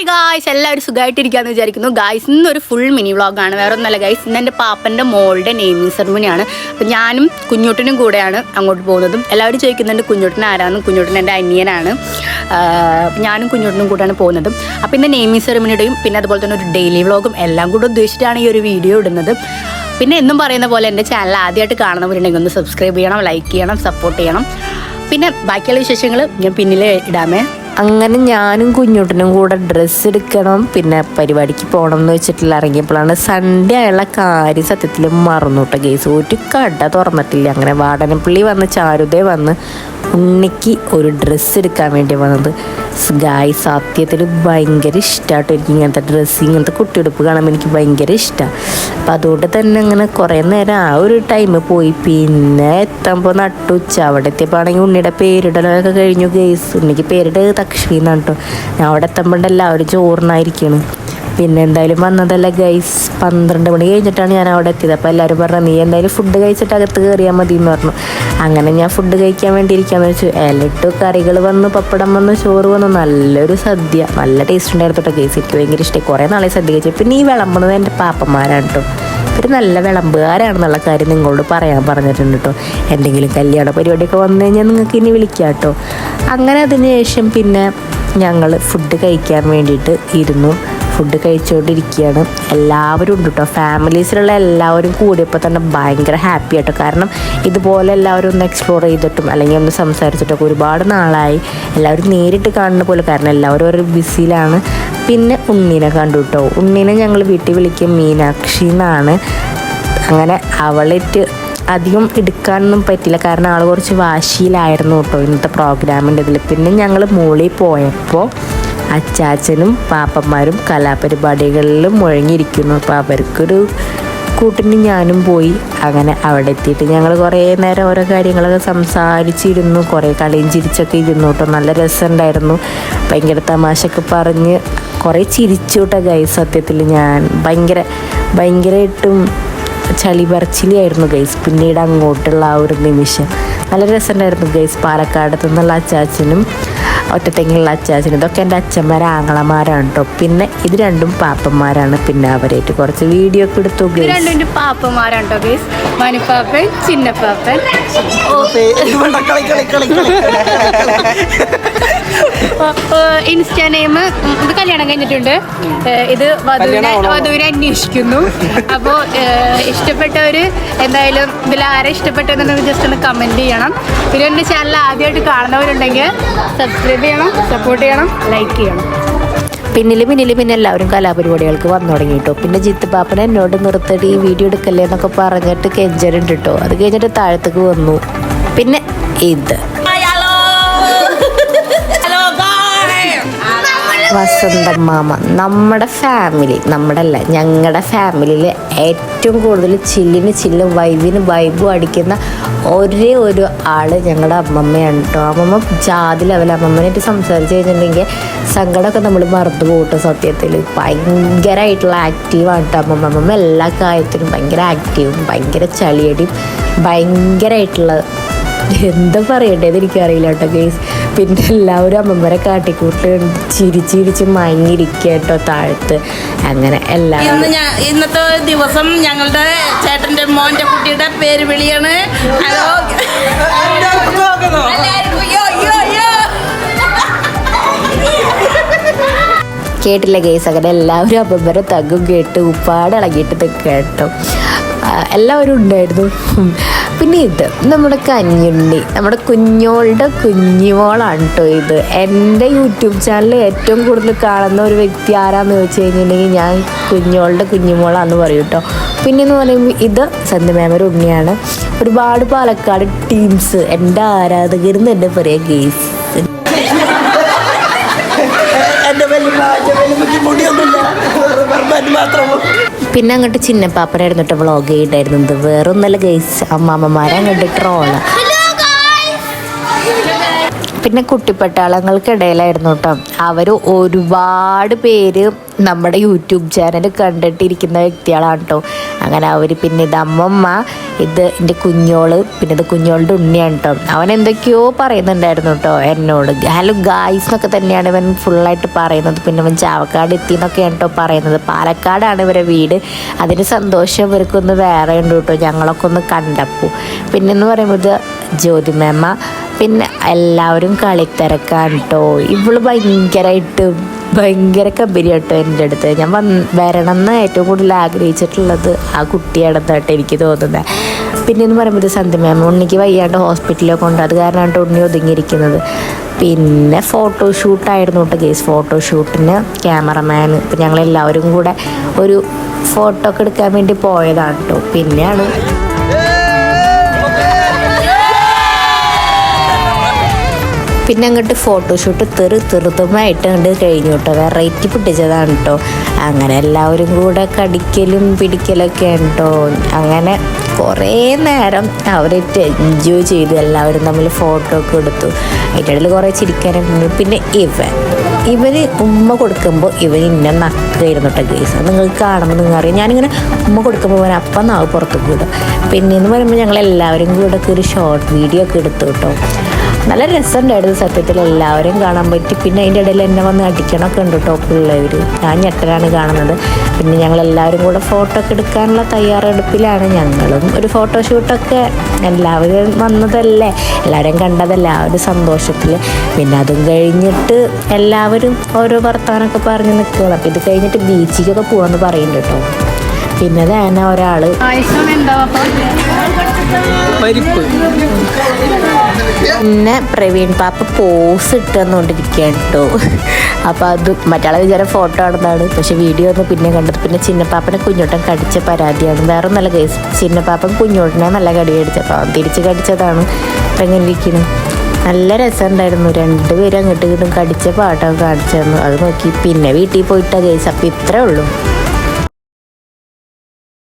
Guys, എല്ലാവരും സുഖമായിട്ടിരിക്കാന്ന് വിചാരിക്കുന്നു. Guys, ഇന്നൊരു ഫുൾ മിനി വ്ളോഗാണ്. വേറെ ഒന്നല്ല ഗായ്സ്, ഇന്ന് എൻ്റെ പാപ്പൻ്റെ മോളുടെ നെയിമിങ് സെറമണിയാണ്. അപ്പം ഞാനും കുഞ്ഞൂട്ടനും കൂടെയാണ് അങ്ങോട്ട് പോകുന്നതും. എല്ലാവരും ചോദിക്കുന്നുണ്ട് കുഞ്ഞൂട്ടൻ ആരാന്നും. കുഞ്ഞൂട്ടൻ എൻ്റെ അനിയനാണ്. ഞാനും കുഞ്ഞൂട്ടനും കൂടെയാണ് പോകുന്നതും. അപ്പോൾ ഇന്ന് നെയിമിങ് സെറമണിയുടെയും പിന്നെ അതുപോലെ തന്നെ ഒരു ഡെയിലി വ്ളോഗും എല്ലാം കൂടെ ഉദ്ദേശിച്ചിട്ടാണ് ഈ ഒരു വീഡിയോ ഇടുന്നത്. പിന്നെ എന്നും പറയുന്ന പോലെ എൻ്റെ ചാനൽ ആദ്യമായിട്ട് കാണുന്നവരുണ്ടെങ്കിൽ ഒന്ന് സബ്സ്ക്രൈബ് ചെയ്യണം, ലൈക്ക് ചെയ്യണം, സപ്പോർട്ട് ചെയ്യണം. പിന്നെ ബാക്കിയുള്ള വിശേഷങ്ങൾ ഞാൻ പിന്നിൽ ഇടാമേ. അങ്ങനെ ഞാനും കുഞ്ഞൂട്ടനും കൂടെ ഡ്രസ്സ് എടുക്കണം, പിന്നെ പരിപാടിക്ക് പോകണം എന്ന് വെച്ചിട്ടില്ല ഇറങ്ങിയപ്പോഴാണ് സൺഡേ ആയുള്ള കാര്യം സത്യത്തിൽ മറന്നു കേട്ടോ ഗേസ്. ഒരു കട തുറന്നിട്ടില്ല. അങ്ങനെ വാടനപ്പള്ളി വന്ന് ചാരുതേ വന്ന് ഉണ്ണിക്ക് ഒരു ഡ്രസ്സ് എടുക്കാൻ വേണ്ടി വന്നത്. ഗായ് സത്യത്തിൽ ഭയങ്കര ഇഷ്ടമാട്ടോ എനിക്ക് ഇങ്ങനത്തെ ഡ്രസ്സ്, ഇങ്ങനത്തെ കുട്ടിയെടുപ്പ് കാണുമ്പോൾ എനിക്ക് ഭയങ്കര ഇഷ്ടമാണ്. അപ്പം അതുകൊണ്ട് തന്നെ അങ്ങനെ കുറേ നേരം ആ ഒരു ടൈം പോയി. പിന്നെ എത്തുമ്പോൾ നട്ടുച്ച. അവിടെ എത്തിയപ്പോൾ ആണെങ്കിൽ ഉണ്ണിയുടെ പേരിടലൊക്കെ കഴിഞ്ഞു ഗേസ്. ഉണ്ണിക്ക് പേരിട്ട് തക്ഷ്മി എന്നാണ് കേട്ടോ. ഞാൻ അവിടെ എത്തുമ്പോൾ എല്ലാവരും ചോറിനായിരിക്കണം. പിന്നെ എന്തായാലും വന്നതല്ല ഗൈസ്, 12 മണി കഴിഞ്ഞിട്ടാണ് ഞാൻ അവിടെ എത്തിയത്. അപ്പോൾ എല്ലാവരും പറഞ്ഞു നീ എന്തായാലും ഫുഡ് കഴിച്ചിട്ട് അകത്ത് കയറിയാൽ മതി എന്ന് പറഞ്ഞു. അങ്ങനെ ഞാൻ ഫുഡ് കഴിക്കാൻ വേണ്ടി ഇരിക്കാമെന്ന് വെച്ചു. ഇലട്ടു കറികൾ വന്നു, പപ്പടം വന്നു, ചോറ് വന്നു, നല്ലൊരു സദ്യ. നല്ല ടേസ്റ്റ് ഉണ്ടായിരുന്നു കേട്ടോ ഗൈസ്. എനിക്ക് ഭയങ്കര ഇഷ്ടമായി. കുറേ നാളെ സദ്യ കഴിച്ചു. പിന്നെ ഈ വിളമ്പുന്നത് എൻ്റെ പാപ്പന്മാരാണ് കേട്ടോ. ഒരു നല്ല വിളമ്പുകാരാണെന്നുള്ള കാര്യം നിങ്ങളോട് പറയാൻ പറഞ്ഞിട്ടുണ്ട് കേട്ടോ. എന്തെങ്കിലും കല്യാണ പരിപാടിയൊക്കെ വന്നു കഴിഞ്ഞാൽ നിങ്ങൾക്ക് ഇനി വിളിക്കാം കേട്ടോ. അങ്ങനെ അതിന് ശേഷം പിന്നെ ഞങ്ങൾ ഫുഡ് കഴിക്കാൻ വേണ്ടിയിട്ട് ഇരുന്നു. ഫുഡ് കഴിച്ചുകൊണ്ടിരിക്കുകയാണ്. എല്ലാവരും ഉണ്ട് കേട്ടോ. ഫാമിലീസിലുള്ള എല്ലാവരും കൂടിയപ്പോൾ തന്നെ ഭയങ്കര ഹാപ്പി ആട്ടോ. കാരണം ഇതുപോലെ എല്ലാവരും ഒന്ന് എക്സ്പ്ലോർ ചെയ്തിട്ടും അല്ലെങ്കിൽ ഒന്ന് സംസാരിച്ചിട്ടൊക്കെ ഒരുപാട് നാളായി. എല്ലാവരും നേരിട്ട് കാണുന്ന പോലെ, കാരണം എല്ലാവരും ഒരു ബിസിയിലാണ്. പിന്നെ ഉണ്ണീനെ കണ്ടു കേട്ടോ. ഉണ്ണീനെ ഞങ്ങൾ വീട്ടിൽ വിളിക്കും മീനാക്ഷി എന്നാണ്. അങ്ങനെ അവളിട്ട് അധികം എടുക്കാനൊന്നും പറ്റില്ല, കാരണം ആൾ കുറച്ച് വാശിയിലായിരുന്നു കേട്ടോ ഇന്നത്തെ പ്രോഗ്രാമിൻ്റെ ഇതിൽ. പിന്നെ ഞങ്ങൾ മോളിൽ പോയപ്പോൾ അച്ചാച്ചനും പാപ്പന്മാരും കലാപരിപാടികളിലും മുഴങ്ങിയിരിക്കുന്നു. അപ്പോൾ അവർക്കൊരു കൂട്ടിന് ഞാനും പോയി. അങ്ങനെ അവിടെ എത്തിയിട്ട് ഞങ്ങൾ കുറേ നേരം ഓരോ കാര്യങ്ങളൊക്കെ സംസാരിച്ചിരുന്നു. കുറേ കളിയും ചിരിച്ചൊക്കെ ഇരുന്നു കേട്ടോ. നല്ല രസമുണ്ടായിരുന്നു. ഭയങ്കര തമാശയൊക്കെ പറഞ്ഞ് കുറേ ചിരിച്ചു കേട്ടോ ഗൈസ്. സത്യത്തിൽ ഞാൻ ഭയങ്കരമായിട്ടും ചളി പറച്ചിലായിരുന്നു ഗൈസ്. പിന്നീട് അങ്ങോട്ടുള്ള ആ ഒരു നിമിഷം നല്ല രസമുണ്ടായിരുന്നു ഗൈസ്. പാലക്കാടത്തു നിന്നുള്ള അച്ചാച്ചനും ഒറ്റത്തെങ്ങിലുള്ള അച്ചാച്ചനും ഇതൊക്കെ എൻ്റെ അച്ഛന്മാരെ ആങ്ങളമാരാണ് കേട്ടോ. പിന്നെ ഇത് രണ്ടും പാപ്പന്മാരാണ്. പിന്നെ അവരായിട്ട് കുറച്ച് വീഡിയോ ഒക്കെ എടുത്തു. രണ്ടും പാപ്പന്മാരാണ് കേട്ടോ ഗൈസ്. മനുപ്പാപ്പൻ, ചിന്നപ്പാപ്പൻ. ഇൻസ്റ്റാ നെയിം ഇത് കല്യാണം കഴിഞ്ഞിട്ടുണ്ട്. ഇത് വധുവിനെ അന്വേഷിക്കുന്നു. അപ്പോൾ ഇഷ്ടപ്പെട്ടവർ എന്തായാലും ഇതിൽ ആരെ ഇഷ്ടപ്പെട്ടതെന്ന് ജസ്റ്റ് ഒന്ന് കമൻറ്റ് ചെയ്യണം. പിന്നെ എൻ്റെ ചാനൽ ആദ്യമായിട്ട് കാണുന്നവരുണ്ടെങ്കിൽ സബ്സ്ക്രൈബ് ചെയ്യണം, സപ്പോർട്ട് ചെയ്യണം, ലൈക്ക് ചെയ്യണം. പിന്നെ എല്ലാവരും കലാപരിപാടികൾക്ക് വന്നു തുടങ്ങി കേട്ടോ. പിന്നെ ജിത്ത് പാപ്പൻ എന്നോട് നിർത്തിയിട്ട് ഈ വീഡിയോ എടുക്കല്ലേ എന്നൊക്കെ പറഞ്ഞിട്ട് കെഞ്ചറുണ്ട് കേട്ടോ. അത് കഴിഞ്ഞിട്ട് താഴത്തേക്ക് വന്നു. പിന്നെ ഇത് വസന്തം മാമ, നമ്മുടെ ഫാമിലി, ഞങ്ങളുടെ ഫാമിലിയിൽ ഏറ്റവും കൂടുതൽ ചില്ലും വൈബും അടിക്കുന്ന ഒരേ ഒരു ആള് ഞങ്ങളുടെ അമ്മമ്മയാണ് കേട്ടോ. അമ്മമ്മ ജാതി ലെവൽ. അമ്മമ്മനായിട്ട് സംസാരിച്ച് കഴിഞ്ഞിട്ടുണ്ടെങ്കിൽ സങ്കടമൊക്കെ നമ്മൾ മറന്നു പോകട്ടോ. സത്യത്തിൽ ഭയങ്കരമായിട്ടുള്ള ആക്റ്റീവാണ് കേട്ടോ അമ്മമ്മ. എല്ലാ കാര്യത്തിനും ഭയങ്കര ആക്റ്റീവും ഭയങ്കര ചളിയടിയും ഭയങ്കരമായിട്ടുള്ള എന്താ പറയണ്ടേന്ന് എനിക്കറിയില്ല കേട്ടോ ഗേസ്. പിന്നെ എല്ലാവരും അമ്മമ്മരെ കാട്ടിക്കൂട്ട് ചിരിച്ച് മയങ്ങിയിരിക്കുക കേട്ടോ താഴത്ത്. അങ്ങനെ എല്ലാവരും ഇന്നത്തെ ദിവസം ഞങ്ങളുടെ ചേട്ടൻ്റെ മോൻ്റെ കുട്ടിയുടെ പേര് വിളിയാണ്. ഹലോ കേട്ടില്ല ഗേസ്. അങ്ങനെ എല്ലാവരും അമ്മമ്മരെ തഗ്ഗും കേട്ട് ഉപ്പാട് ഇളകിയിട്ട് കേട്ടോ. എല്ലാവരും ഉണ്ടായിരുന്നു. പിന്നെ ഇത് നമ്മുടെ കഞ്ഞുണ്ണി, നമ്മുടെ കുഞ്ഞോളുടെ കുഞ്ഞുമോളാണ് കേട്ടോ ഇത്. എൻ്റെ യൂട്യൂബ് ചാനൽ ഏറ്റവും കൂടുതൽ കാണുന്ന ഒരു വ്യക്തി ആരാന്ന് ചോദിച്ചു കഴിഞ്ഞിട്ടുണ്ടെങ്കിൽ ഞാൻ കുഞ്ഞോളുടെ കുഞ്ഞുമോളാന്ന് പറയും കേട്ടോ. പിന്നെ എന്ന് പറയുമ്പോൾ ഇത് സന്ധ്യമേമയുടെ ഉണ്ണിയാണ്. ഒരുപാട് പാലക്കാട് ടീംസ് എൻ്റെ ആരാധകരെന്ന് തന്നെ പറയാം ഗെയ്സ്. പിന്നെ അങ്ങോട്ട് ചിന്നപ്പാപ്പനായിരുന്നു കേട്ടോ വ്ളോഗ് ചെയ്തിട്ടായിരുന്നത്. വേറെ ഒന്നല്ല ഗൈസ്, അമ്മാമ്മമാരെ അങ്ങോട്ട് ട്രോള്. പിന്നെ കുട്ടിപ്പട്ടാളങ്ങൾക്കിടയിലായിരുന്നു കേട്ടോ. അവർ ഒരുപാട് പേര് നമ്മുടെ യൂട്യൂബ് ചാനൽ കണ്ടിട്ടിരിക്കുന്ന വ്യക്തികളാണ് കേട്ടോ. അങ്ങനെ അവർ പിന്നെ ഇത് അമ്മമ്മ ഇത് എൻ്റെ കുഞ്ഞോള്, പിന്നെ ഇത് കുഞ്ഞോളുടെ ഉണ്ണിയാണ് കേട്ടോ. അവൻ എന്തൊക്കെയോ പറയുന്നുണ്ടായിരുന്നു കേട്ടോ എന്നോട്. ഹലോ ഗായ്സ് എന്നൊക്കെ തന്നെയാണ് ഇവൻ ഫുള്ളായിട്ട് പറയുന്നത്. പിന്നെ അവൻ ചാവക്കാട് എത്തി എന്നൊക്കെയാണ് കേട്ടോ പറയുന്നത്. പാലക്കാടാണ് ഇവരെ വീട്. അതിന് സന്തോഷം ഇവർക്കൊന്ന് വേറെ ഉണ്ട് കേട്ടോ, ഞങ്ങളൊക്കെ ഒന്ന് കണ്ടപ്പോൾ. പിന്നെന്ന് പറയുമ്പോൾ ജ്യോതി മേമ്മ, പിന്നെ എല്ലാവരും കളിത്തിരക്കാണ് കേട്ടോ. ഇവള് ഭയങ്കര കമ്പനി കേട്ടോ എൻ്റെ അടുത്ത്. ഞാൻ വരണം എന്ന് ഏറ്റവും കൂടുതൽ ആഗ്രഹിച്ചിട്ടുള്ളത് ആ കുട്ടിയാണെന്നായിട്ട് എനിക്ക് തോന്നുന്നത്. പിന്നെയെന്ന് പറയുമ്പോൾ സന്ധ്യ മാം ഉണ്ണിക്ക് വയ്യാണ്ട് ഹോസ്പിറ്റലിൽ കൊണ്ട്, അത് കാരണമാണ് ഉണ്ണി ഒതുങ്ങിയിരിക്കുന്നത്. പിന്നെ ഫോട്ടോഷൂട്ടായിരുന്നു കേട്ടോ ഗേസ്. ഫോട്ടോഷൂട്ടിന് ക്യാമറമാൻ, ഇപ്പം ഞങ്ങളെല്ലാവരും കൂടെ ഒരു ഫോട്ടോ ഒക്കെ എടുക്കാൻ വേണ്ടി പോയതാണ് കേട്ടോ. പിന്നെയാണ് അങ്ങോട്ട് ഫോട്ടോഷൂട്ട് തെറുതുമായിട്ട് കണ്ട് കഴിഞ്ഞു കേട്ടോ. വെറൈറ്റി പിടിച്ചതാണ് കേട്ടോ. അങ്ങനെ എല്ലാവരും കൂടെ കടിക്കലും പിടിക്കലൊക്കെ കേട്ടോ. അങ്ങനെ കുറേ നേരം അവരായിട്ട് എൻജോയ് ചെയ്തു. എല്ലാവരും തമ്മിൽ ഫോട്ടോ ഒക്കെ എടുത്തു. അതിൻ്റെ ഇടയിൽ കുറേ ചിരിക്കാനൊക്കെ. പിന്നെ ഇവന് ഉമ്മ കൊടുക്കുമ്പോൾ ഇവൻ ഇന്നെ നക്കായിരുന്നു കേട്ടോ ഗേസ്. അത് നിങ്ങൾക്ക് കാണുമ്പോൾ നിങ്ങൾ അറിയാം. ഞാനിങ്ങനെ ഉമ്മ കൊടുക്കുമ്പോൾ ഇവൻ അപ്പം നാവ് പുറത്തേക്ക് വിടും. പിന്നെയെന്ന് പറയുമ്പോൾ ഞങ്ങളെല്ലാവരും കൂടെ ഒക്കെ ഒരു ഷോർട്ട് വീഡിയോ ഒക്കെ എടുത്തു കേട്ടോ. നല്ല രസമുണ്ടായിരുന്നു സത്യത്തിൽ, എല്ലാവരും കാണാൻ പറ്റി. പിന്നെ അതിൻ്റെ ഇടയിൽ എന്നെ വന്ന് അടിക്കണമൊക്കെ ഉണ്ട് ടോപ്പിലുള്ളവർ. ഞാൻ ഞെട്ടലാണ് കാണുന്നത്. പിന്നെ ഞങ്ങളെല്ലാവരും കൂടെ ഫോട്ടോ ഒക്കെ എടുക്കാനുള്ള തയ്യാറെടുപ്പിലാണ്. ഞങ്ങളും ഒരു ഫോട്ടോഷൂട്ടൊക്കെ എല്ലാവരും വന്നതല്ലേ, എല്ലാവരും കണ്ടതല്ലേ, ആ ഒരു സന്തോഷത്തിൽ. പിന്നെ അതും കഴിഞ്ഞിട്ട് എല്ലാവരും ഓരോ വർത്തമാനമൊക്കെ പറഞ്ഞ് നിൽക്കുകയാണ്. അപ്പോൾ ഇത് കഴിഞ്ഞിട്ട് ബീച്ചിലേക്കൊക്കെ പോകാമെന്ന് പറയുന്നുണ്ട് കേട്ടോ. പിന്നെ തന്നെ ഒരാൾ പിന്നെ പ്രവീൺ പാപ്പ പോസ് ഇട്ടുകൊണ്ടിരിക്കുകയാണ് കേട്ടോ. അപ്പോൾ അത് മറ്റാളെ വിചാരം ഫോട്ടോ ആണെന്നാണ്, പക്ഷെ വീഡിയോ ഒന്ന് പിന്നെ കണ്ടത്. പിന്നെ ചിന്നപ്പാപ്പനെ കുഞ്ഞോട്ടൻ കടിച്ച പരാതിയാണ്. വേറെ നല്ല കേസ്. ചിന്നപ്പാപ്പൻ കുഞ്ഞോട്ടനെ നല്ല കടി കടിച്ചപ്പോൾ അവൻ തിരിച്ച് കടിച്ചതാണ്. അപ്പം എങ്ങനെ ഇരിക്കുന്നു. നല്ല രസമുണ്ടായിരുന്നു. രണ്ടുപേരും അങ്ങോട്ടും ഇങ്ങോട്ടും കടിച്ച പാട്ടൊക്കെ കാണിച്ചു തന്നു. അത് നോക്കി പിന്നെ വീട്ടിൽ പോയിട്ടാ കേസ്. അപ്പം ഇത്രേ ഉള്ളൂ.